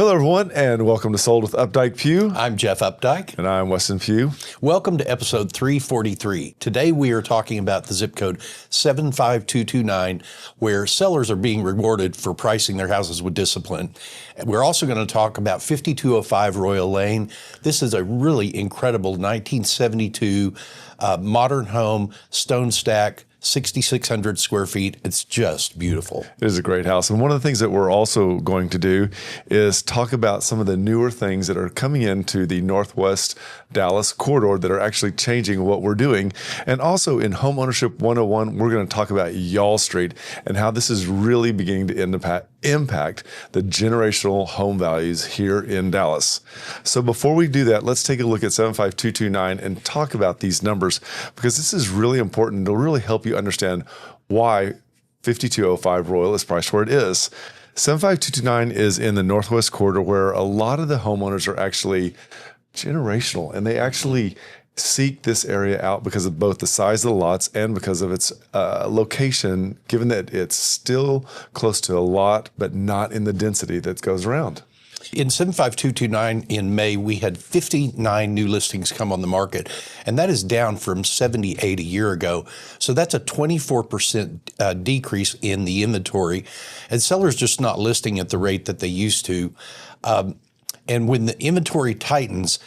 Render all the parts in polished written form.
Hello, everyone, and welcome to Sold with Updike Pugh. I'm Jeff Updike. And I'm Weston Pugh. Welcome to episode 343. Today we are talking about the zip code 75229, where sellers are being rewarded for pricing their houses with discipline. We're also going to talk about 5205 Royal Lane. This is a really incredible 1972 modern home, stone stack, 6,600 square feet. It's just beautiful. It is a great house. And one of the things that we're also going to do is talk about some of the newer things that are coming into the Northwest Dallas corridor that are actually changing what we're doing. And also in Homeownership 101, we're going to talk about Y'all Street and how this is really beginning to impact the generational home values here in Dallas. So before we do that, let's take a look at 75229 and talk about these numbers, because this is really important. It'll really help you understand why 5205 Royal is priced where it is. 75229 is in the Northwest corridor, where a lot of the homeowners are actually generational, and they actually seek this area out because of both the size of the lots and because of its location, given that it's still close to a lot, but not in the density that goes around. In 75229 in May, we had 59 new listings come on the market, and that is down from 78 a year ago. So that's a 24% decrease in the inventory, and sellers just not listing at the rate that they used to. And when the inventory tightens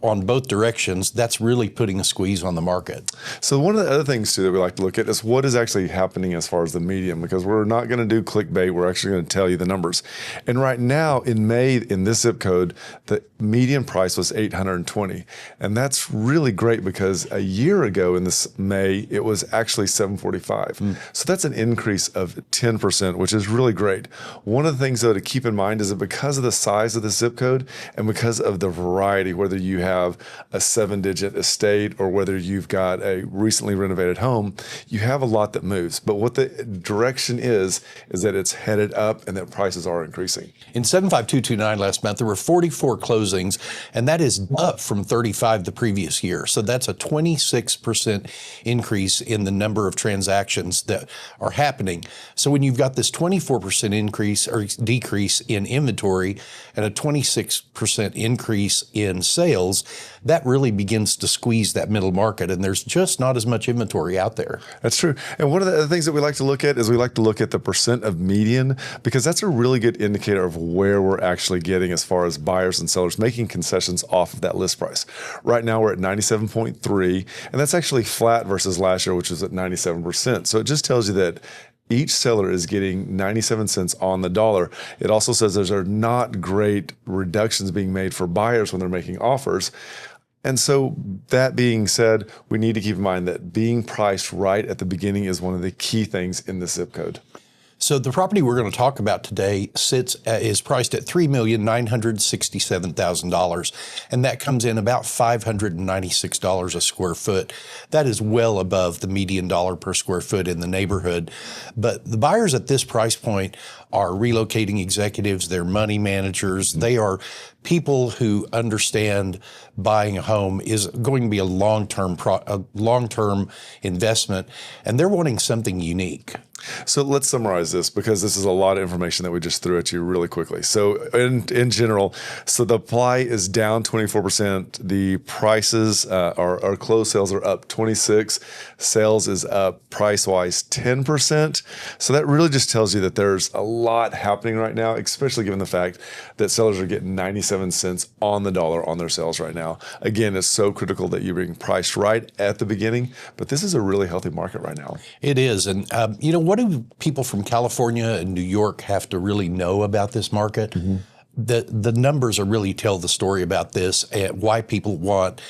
on both directions, that's really putting a squeeze on the market. So one of the other things too that we like to look at is what is actually happening as far as the median, because we're not going to do clickbait. We're actually going to tell you the numbers. And right now in May, in this zip code, the median price was $820. And that's really great, because a year ago in this May, it was actually $745. So that's an increase of 10%, which is really great. One of the things though to keep in mind is that because of the size of the zip code and because of the variety, whether you have a 7-digit estate or whether you've got a recently renovated home, you have a lot that moves. But what the direction is that it's headed up and that prices are increasing. In 75229 last month, there were 44 closings, and that is up from 35 the previous year. So that's a 26% increase in the number of transactions that are happening. So when you've got this 24% increase or decrease in inventory and a 26% increase in sales, that really begins to squeeze that middle market, and there's just not as much inventory out there. That's true. And one of the other things that we like to look at is we like to look at the percent of median, because that's a really good indicator of where we're actually getting as far as buyers and sellers making concessions off of that list price. Right now we're at 97.3, and that's actually flat versus last year, which was at 97%. So it just tells you that each seller is getting 97 cents on the dollar. It also says there are not great reductions being made for buyers when they're making offers. And so that being said, we need to keep in mind that being priced right at the beginning is one of the key things in the zip code. So the property we're going to talk about today is priced at $3,967,000, and that comes in about $596 a square foot. That is well above the median dollar per square foot in the neighborhood. But the buyers at this price point are relocating executives, they're money managers, they are people who understand buying a home is going to be a long-term investment, and they're wanting something unique. So let's summarize this, because this is a lot of information that we just threw at you really quickly. So in general, so the supply is down 24%. The prices our closed sales are up 26. Sales is up price-wise 10%. So that really just tells you that there's a lot happening right now, especially given the fact that sellers are getting 97 cents on the dollar on their sales right now. Again, it's so critical that you're being priced right at the beginning, but this is a really healthy market right now. It is. And, what do people from California and New York have to really know about this market? The numbers are really tell the story about this and why people want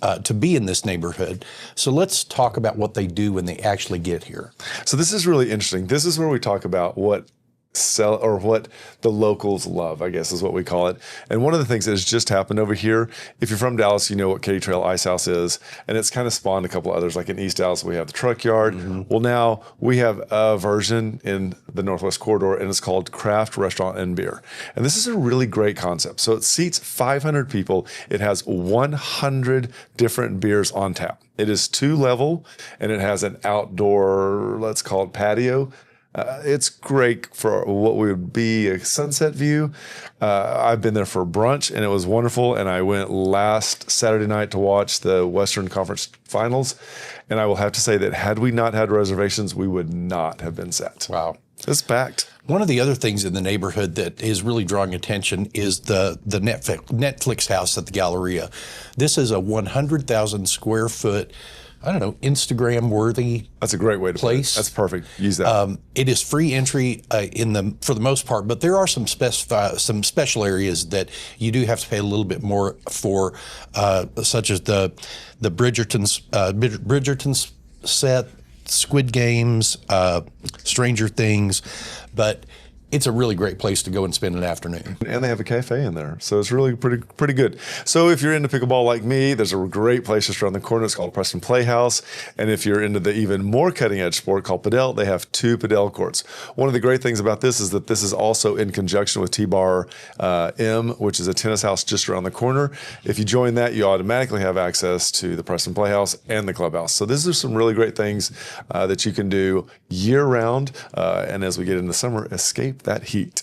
to be in this neighborhood. So let's talk about what they do when they actually get here. So this is really interesting. This is where we talk about what the locals love, I guess is what we call it. And one of the things that has just happened over here, if you're from Dallas, you know what Katy Trail Ice House is, and it's kind of spawned a couple others. Like in East Dallas, we have the Truck Yard. Well, now we have a version in the Northwest Corridor, and it's called Craft Restaurant and Beer. And this is a really great concept. So it seats 500 people. It has 100 different beers on tap. It is 2-level, and it has an outdoor, let's call it patio. It's great for what would be a sunset view. I've been there for brunch, and it was wonderful. And I went last Saturday night to watch the Western Conference Finals. And I will have to say that had we not had reservations, we would not have been set. Wow. It's packed. One of the other things in the neighborhood that is really drawing attention is the Netflix house at the Galleria. This is a 100,000 square foot, I don't know, Instagram worthy. That's a great way to place. Put it. That's perfect. Use that. It is free entry for the most part, but there are some special areas that you do have to pay a little bit more for, such as the Bridgerton's set, Squid Games, Stranger Things, but it's a really great place to go and spend an afternoon. And they have a cafe in there, so it's really pretty good. So if you're into pickleball like me, there's a great place just around the corner. It's called Preston Playhouse. And if you're into the even more cutting-edge sport called Padel, they have 2 Padel courts. One of the great things about this is that this is also in conjunction with T-Bar M, which is a tennis house just around the corner. If you join that, you automatically have access to the Preston Playhouse and the clubhouse. So these are some really great things that you can do year-round, and as we get into summer, escape that heat.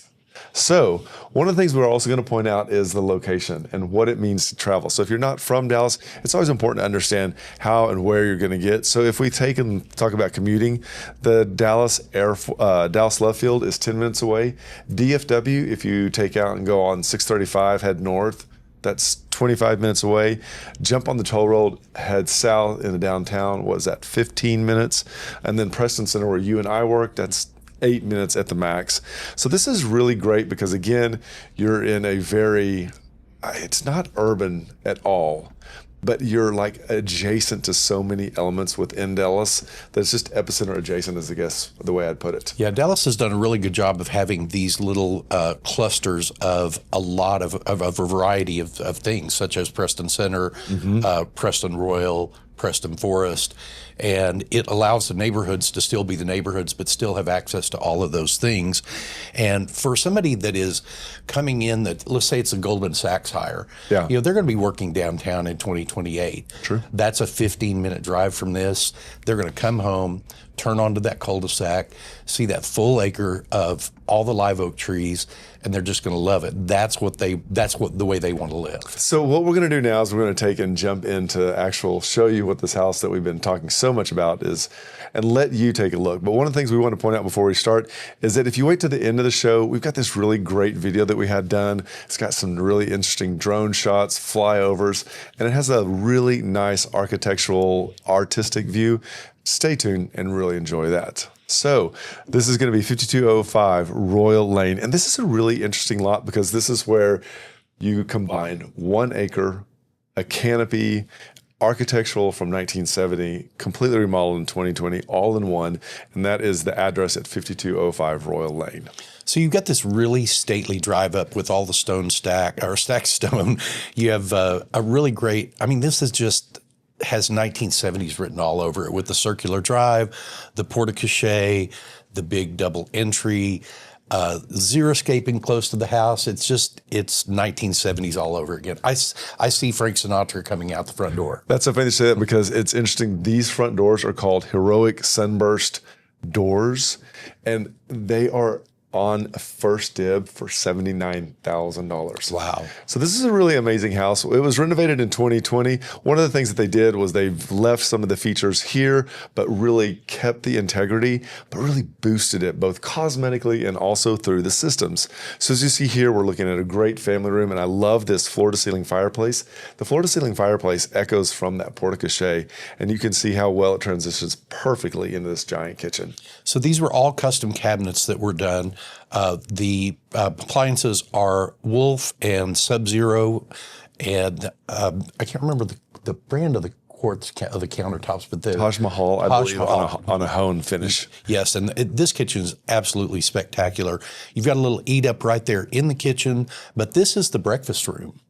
So one of the things we're also going to point out is the location and what it means to travel. So if you're not from Dallas, it's always important to understand how and where you're going to get. So if we take and talk about commuting, the Dallas Love Field is 10 minutes away. DFW, if you take out and go on 635, head north, that's 25 minutes away. Jump on the toll road, head south in the downtown. What is that, 15 minutes? And then Preston Center, where you and I work, that's 8 minutes at the max. So this is really great because, again, you're in a it's not urban at all, but you're like adjacent to so many elements within Dallas that it's just epicenter-adjacent is, I guess, the way I'd put it. Yeah, Dallas has done a really good job of having these little clusters of a lot of a variety of things, such as Preston Center, Preston Royal, Preston Forest, and it allows the neighborhoods to still be the neighborhoods, but still have access to all of those things. And for somebody that is coming in, that let's say it's a Goldman Sachs hire, they're going to be working downtown in 2028. True. That's a 15-minute drive from this. They're going to come home, turn onto that cul-de-sac, see that full acre of all the live oak trees, and they're just going to love it. That's the way they want to live. So what we're going to do now is we're going to take and jump into show you what this house that we've been talking so much about is, and let you take a look. But one of the things we want to point out before we start is that if you wait to the end of the show, we've got this really great video that we had done. It's got some really interesting drone shots, flyovers, and it has a really nice architectural, artistic view. Stay tuned and really enjoy that. So this is going to be 5205 Royal Lane. And this is a really interesting lot because this is where you combine 1 acre, a canopy, architectural from 1970, completely remodeled in 2020, all in one. And that is the address at 5205 Royal Lane. So you've got this really stately drive up with all the stacked stone. You have a really great, this is just has 1970s written all over it with the circular drive, the porte-cochere, the big double entry, zero escaping close to the house. It's 1970s all over again. I see Frank Sinatra coming out the front door. That's so funny to say that because it's interesting. These front doors are called Heroic Sunburst doors, and they are on a first dib for $79,000. Wow. So this is a really amazing house. It was renovated in 2020. One of the things that they did was they've left some of the features here, but really kept the integrity, but really boosted it both cosmetically and also through the systems. So as you see here, we're looking at a great family room, and I love this floor-to-ceiling fireplace. The floor-to-ceiling fireplace echoes from that porte-cochere, and you can see how well it transitions perfectly into this giant kitchen. So these were all custom cabinets that were done. The appliances are Wolf and Sub-Zero, and I can't remember the brand of the Quartz of the countertops, but the Taj Mahal, I believe, on a hone finish. Yes, and this kitchen is absolutely spectacular. You've got a little eat up right there in the kitchen, but this is the breakfast room.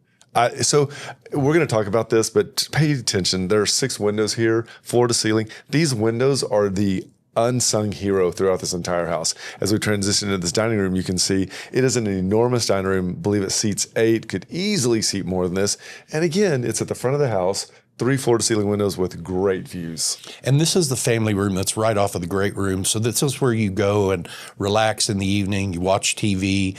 So we're going to talk about this, but pay attention. There are 6 windows here, floor to ceiling. These windows are the unsung hero throughout this entire house. As we transition into this dining room, you can see it is an enormous dining room. I believe it seats 8, could easily seat more than this. And again, it's at the front of the house, 3 floor-to-ceiling windows with great views. And this is the family room that's right off of the great room. So this is where you go and relax in the evening. You watch TV.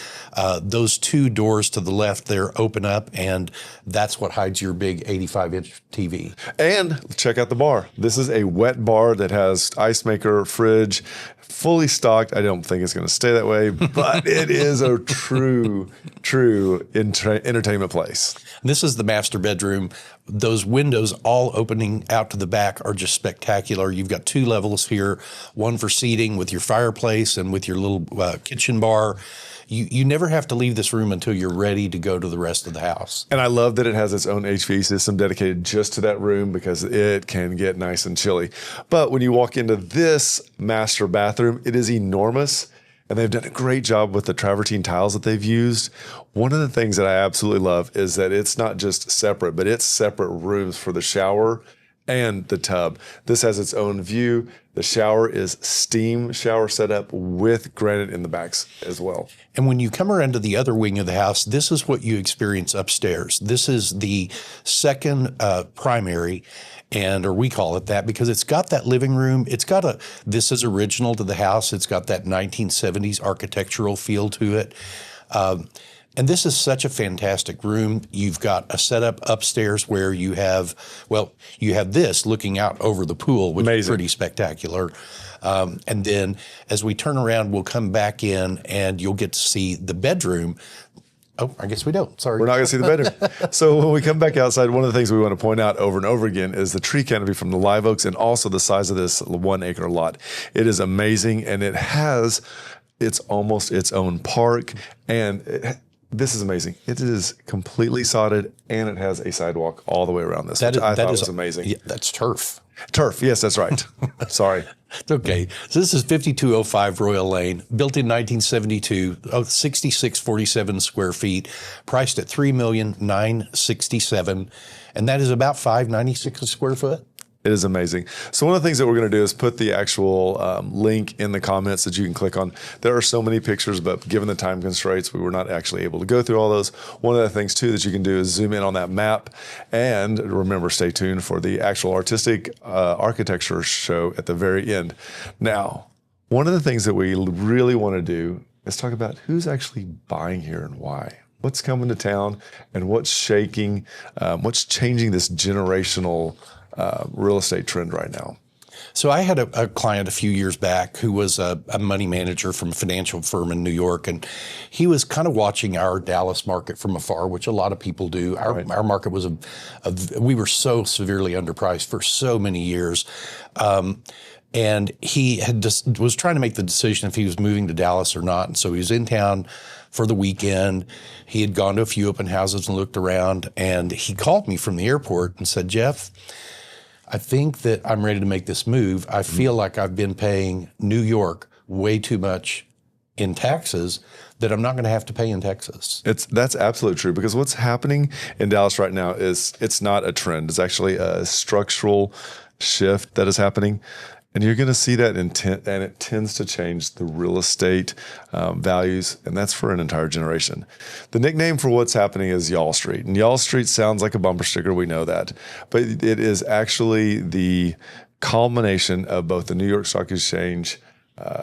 Those 2 doors to the left there open up, and that's what hides your big 85-inch TV. And check out the bar. This is a wet bar that has ice maker, fridge, fully stocked. I don't think it's going to stay that way, but it is a true entertainment place. This is the master bedroom. Those windows all opening out to the back are just spectacular. You've got 2 levels here, one for seating with your fireplace and with your little kitchen bar. You never have to leave this room until you're ready to go to the rest of the house. And I love that it has its own HVAC system dedicated just to that room because it can get nice and chilly. But when you walk into this master bathroom, it is enormous. And they've done a great job with the travertine tiles that they've used. One of the things that I absolutely love is that it's not just separate, but it's separate rooms for the shower and the tub. This has its own view. The shower is steam shower setup with granite in the backs as well. And when you come around to the other wing of the house, this is what you experience upstairs. This is the second primary, or we call it that because it's got that living room. This is original to the house. It's got that 1970s architectural feel to it. And this is such a fantastic room. You've got a setup upstairs where you have this looking out over the pool, which is pretty spectacular. And then as we turn around, we'll come back in and you'll get to see the bedroom. Oh, I guess we don't. Sorry. We're not going to see the bedroom. So when we come back outside, one of the things we want to point out over and over again is the tree canopy from the live oaks and also the size of this 1-acre lot. It is amazing, and it's almost its own park, and this is amazing. It is completely sodded, and it has a sidewalk all the way around this, which I thought was amazing. Yeah, that's turf. Turf, yes, that's right. Sorry. It's okay. So this is 5205 Royal Lane, built in 1972, 6647 square feet, priced at $3,967,000, and that is about $596 a square foot. It is amazing. So one of the things that we're going to do is put the actual link in the comments that you can click on. There are so many pictures, but given the time constraints, we were not actually able to go through all those. One of the things, too, that you can do is zoom in on that map. And remember, stay tuned for the actual artistic architecture show at the very end. Now, one of the things that we really want to do is talk about who's actually buying here and why. What's coming to town and what's changing this generational real estate trend right now. So I had a client a few years back who was a money manager from a financial firm in New York, and he was kind of watching our Dallas market from afar, which a lot of people do. Our market was we were so severely underpriced for so many years. And he was trying to make the decision if he was moving to Dallas or not. And so he was in town for the weekend. He had gone to a few open houses and looked around, and he called me from the airport and said, "Jeff, I think that I'm ready to make this move. I feel like I've been paying New York way too much in taxes that I'm not going to have to pay in Texas." That's absolutely true, because what's happening in Dallas right now is it's not a trend. It's actually a structural shift that is happening. And you're going to see that and it tends to change the real estate values, and that's for an entire generation. The nickname for what's happening is Y'all Street. And Y'all Street sounds like a bumper sticker, we know that. But it is actually the culmination of both the New York Stock Exchange.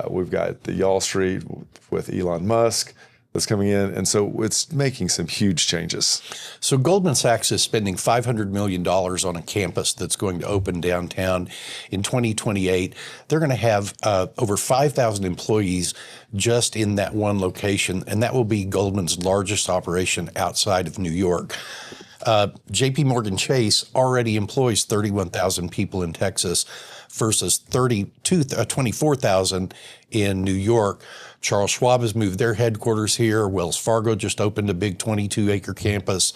We've got the Y'all Street with Elon Musk that's coming in. And so it's making some huge changes. So Goldman Sachs is spending $500 million on a campus that's going to open downtown in 2028. They're going to have over 5,000 employees just in that one location, and that will be Goldman's largest operation outside of New York. JP Morgan Chase already employs 31,000 people in Texas versus 24,000 in New York. Charles Schwab has moved their headquarters here. Wells Fargo just opened a big 22-acre campus.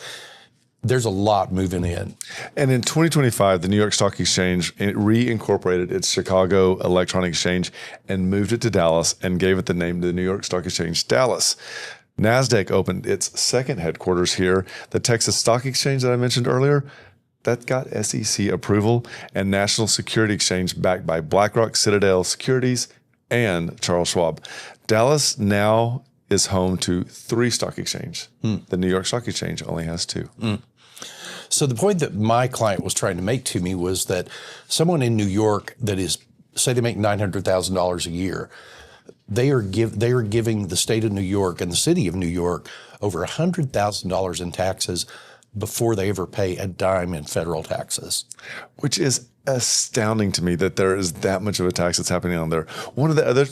There's a lot moving in. And in 2025, the New York Stock Exchange reincorporated its Chicago Electronic Exchange and moved it to Dallas and gave it the name to the New York Stock Exchange Dallas. NASDAQ opened its second headquarters here. The Texas Stock Exchange that I mentioned earlier, that got SEC approval, and National Security Exchange backed by BlackRock, Citadel Securities, and Charles Schwab. Dallas now is home to 3 stock exchanges. The New York Stock Exchange only has 2. So the point that my client was trying to make to me was that someone in New York that is, say they make $900,000 a year, they are giving the state of New York and the city of New York over $100,000 in taxes before they ever pay a dime in federal taxes. Which is astounding to me that there is that much of a tax that's happening on there. One of the other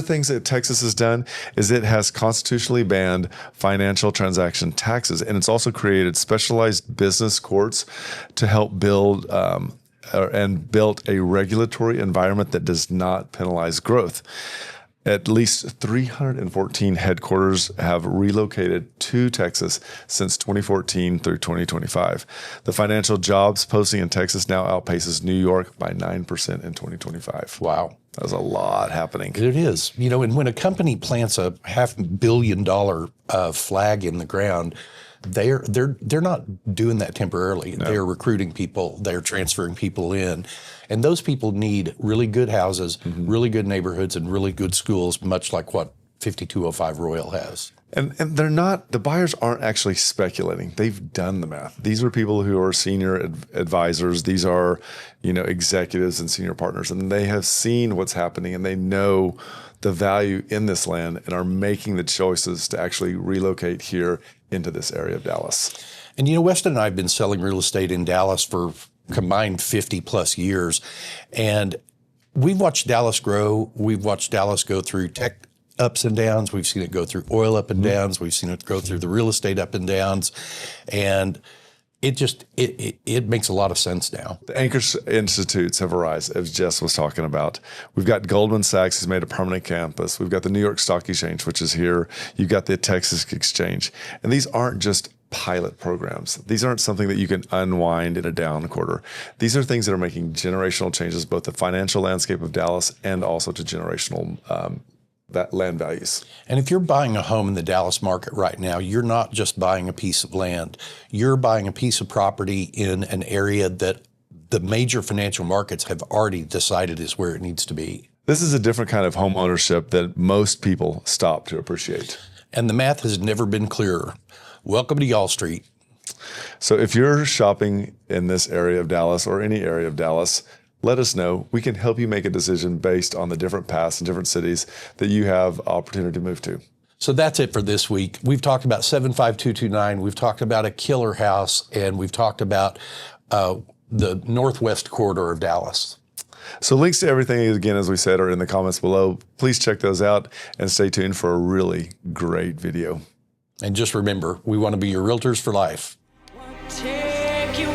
things that Texas has done is it has constitutionally banned financial transaction taxes, and it's also created specialized business courts to help build and built a regulatory environment that does not penalize growth. At least 314 headquarters have relocated to Texas since 2014 through 2025. The financial jobs posting in Texas now outpaces New York by 9% in 2025. Wow. There's a lot happening. It is. You know, and when a company plants a $500 million flag in the ground, they're not doing that temporarily. No. They're recruiting people, they're transferring people in. And those people need really good houses, really good neighborhoods, and really good schools, much like what 5205 Royal has. And they're not, the buyers aren't actually speculating. They've done the math. These are people who are senior advisors. These are, executives and senior partners, and they have seen what's happening and they know the value in this land and are making the choices to actually relocate here into this area of Dallas. And Weston and I have been selling real estate in Dallas for combined 50 plus years. And we've watched Dallas grow. We've watched Dallas go through tech ups and downs. We've seen it go through oil up and downs. We've seen it go through the real estate up and downs. And it makes a lot of sense now. The anchor institutes have arisen, as Jess was talking about. We've got Goldman Sachs has made a permanent campus. We've got the New York Stock Exchange, which is here. You've got the Texas Exchange. And these aren't just pilot programs. These aren't something that you can unwind in a down quarter. These are things that are making generational changes, both the financial landscape of Dallas and also to generational land values. And if you're buying a home in the Dallas market right now, you're not just buying a piece of land. You're buying a piece of property in an area that the major financial markets have already decided is where it needs to be. This is a different kind of home ownership that most people stop to appreciate. And the math has never been clearer. Welcome to Y'all Street. So if you're shopping in this area of Dallas or any area of Dallas, let us know. We can help you make a decision based on the different paths and different cities that you have opportunity to move to. So that's it for this week. We've talked about 75229. We've talked about a killer house, and we've talked about the northwest corridor of Dallas. So links to everything, again, as we said, are in the comments below. Please check those out and stay tuned for a really great video. And just remember, we want to be your realtors for life. Take you